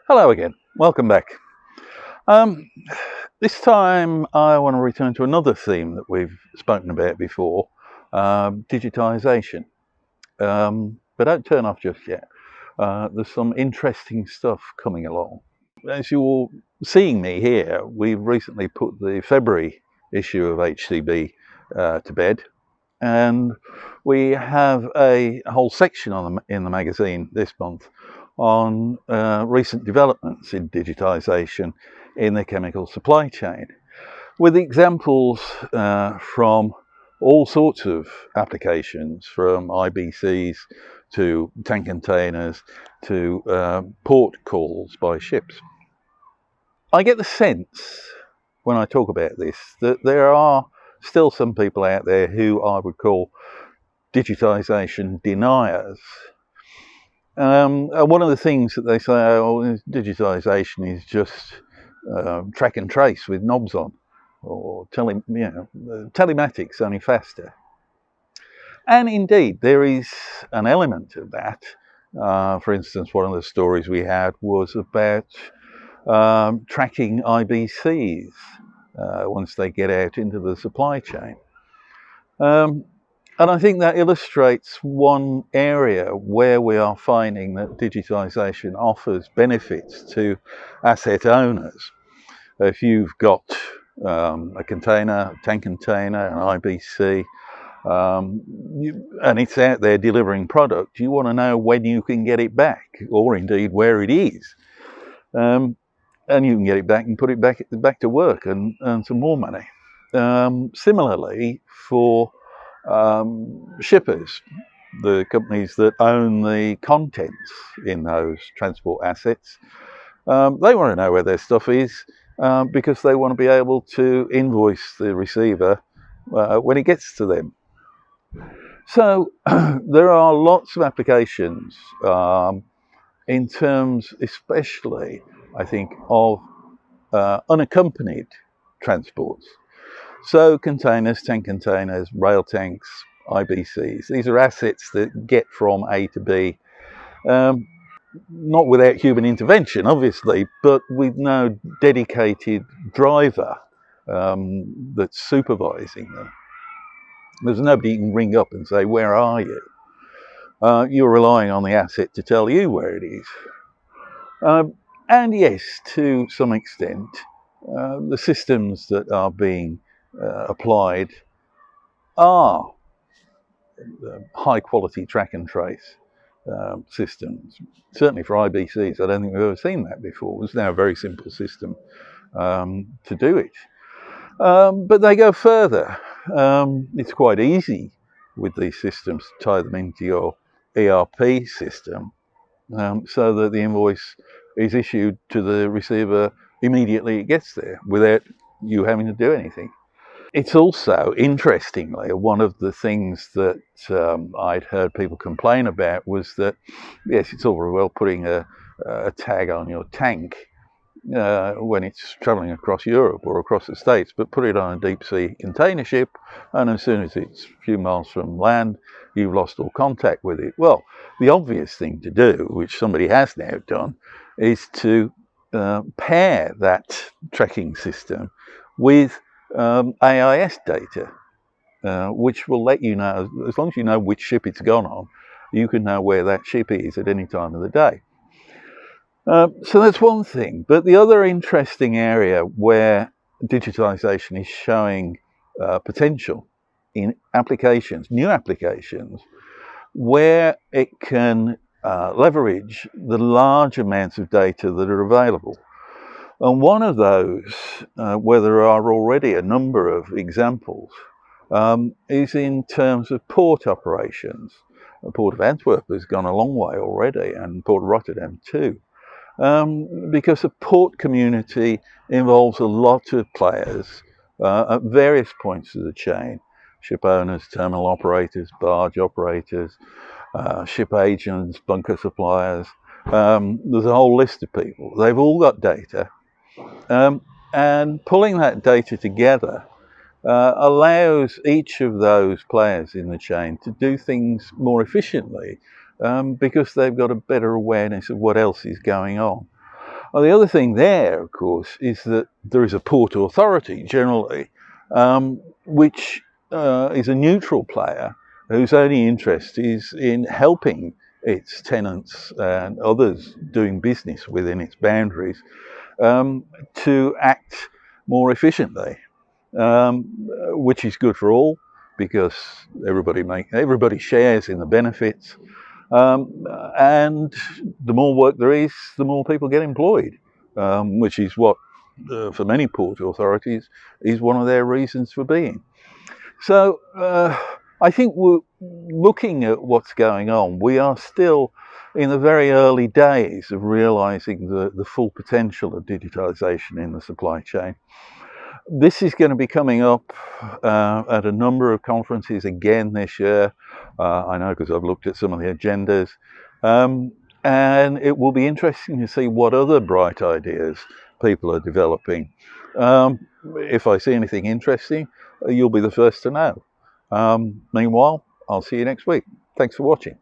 Hello again, welcome back. This time I want to return to another theme that we've spoken about before, digitisation. But don't turn off just yet. There's some interesting stuff coming along. As you're seeing me here, we've recently put the February issue of HCB to bed, and we have a whole section in the magazine this month on recent developments in digitisation in the chemical supply chain, with examples from all sorts of applications, from IBCs to tank containers to port calls by ships. I get the sense when I talk about this that there are still some people out there who I would call digitisation deniers. One of the things that they say, oh, digitisation is just track and trace with knobs on, or telematics only faster. And indeed, there is an element of that. For instance, one of the stories we had was about tracking IBCs once they get out into the supply chain. And I think that illustrates one area where we are finding that digitisation offers benefits to asset owners. If you've got a container, tank container, an IBC, and it's out there delivering product, you want to know when you can get it back, or indeed where it is. And you can get it back and put it back to work and earn some more money. Similarly, for shippers, the companies that own the contents in those transport assets, they want to know where their stuff is because they want to be able to invoice the receiver when it gets to them. So there are lots of applications in terms, especially, I think, of unaccompanied transports. So containers, tank containers, rail tanks, IBCs, these are assets that get from A to B, not without human intervention, obviously, but with no dedicated driver that's supervising them. There's nobody you can ring up and say, where are you? You're relying on the asset to tell you where it is. And yes, to some extent, the systems that are being applied are high quality track and trace systems. Certainly for IBCs, I don't think we've ever seen that before. It's now a very simple system to do it. But they go further. It's quite easy with these systems to tie them into your ERP system so that the invoice is issued to the receiver immediately it gets there without you having to do anything. It's also, interestingly, one of the things that I'd heard people complain about was that, yes, it's all very well putting a tag on your tank when it's travelling across Europe or across the States, but put it on a deep sea container ship, and as soon as it's a few miles from land, you've lost all contact with it. Well, the obvious thing to do, which somebody has now done, is to pair that tracking system with AIS data, which will let you know, as long as you know which ship it's gone on, you can know where that ship is at any time of the day. So that's one thing. But the other interesting area where digitisation is showing potential in applications, new applications, where it can leverage the large amounts of data that are available. And one of those, where there are already a number of examples, is in terms of port operations. The Port of Antwerp has gone a long way already, and Port of Rotterdam too, because the port community involves a lot of players at various points of the chain. Ship owners, terminal operators, barge operators, ship agents, bunker suppliers. There's a whole list of people. They've all got data. And pulling that data together allows each of those players in the chain to do things more efficiently because they've got a better awareness of what else is going on. Well, the other thing there, of course, is that there is a port authority generally, which is a neutral player whose only interest is in helping its tenants and others doing business within its boundaries to act more efficiently, which is good for all because everybody shares in the benefits. And the more work there is, the more people get employed, which is what, for many port authorities, is one of their reasons for being. So I think we're looking at what's going on. We are still in the very early days of realising the full potential of digitisation in the supply chain. This is going to be coming up at a number of conferences again this year. I know because I've looked at some of the agendas. And it will be interesting to see what other bright ideas people are developing. If I see anything interesting, you'll be the first to know. Meanwhile, I'll see you next week. Thanks for watching.